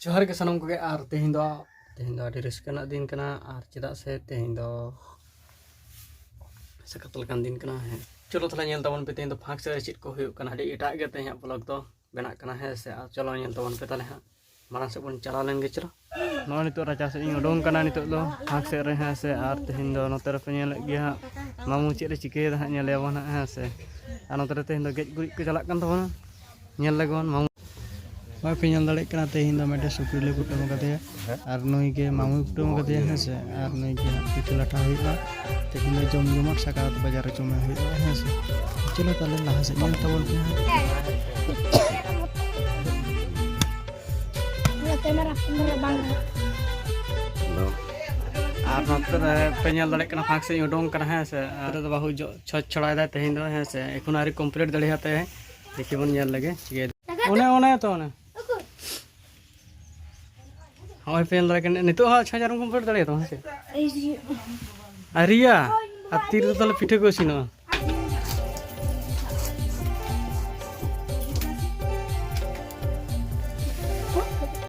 जोहार के सानम को और तेहिं दो आडी रस्कना दिन कना और चेदा से तेहिं दो सखत लकान दिन कना है। चलो तला नेल तबन पे तेहिं दो फांक से चेद को हुयुक कना आडी एटा गे तेहिं ब्लॉग दो बेना कना है से चलो नेल तबन पे ताले हां मारां से बन चला लेंगे। चलो नो नितो राजा से इन उडोंग कना नितो दो फांक से रे है से और तेहिं दो नोते रे पे नेल गे हां मामू चेद रे चिके दा हां नेले बन है से आ नोते रे तेहिं दो गेज गुरी को चला कन तबन नेल लगन मामू मैं पे नेल दाड़े कना तेहिं दो मेटे सुकरी ले कुटुम कदे और नई के मामू कुटुम कदे है से और नई के पिठा लाठा हुआ तेहिं दो जम जमक सकात बाजार रे जमे हुआ है से। चलो ताले लहा से नेल तबन पे और नोते पे नेल दाड़े कना फांक से उडोंग कना है से और बाहु छछ छड़ाय दा तेहिं दो है से एखन आरी कंप्लीट दाड़े हाते है देखि बन नेल लगे चिके ओने तो ओने हां पेन दाड़े कने नितो हा 6000 कंप्लीट दाड़े तो है से अरिया आ तीर तो ताले पिठे को सिनो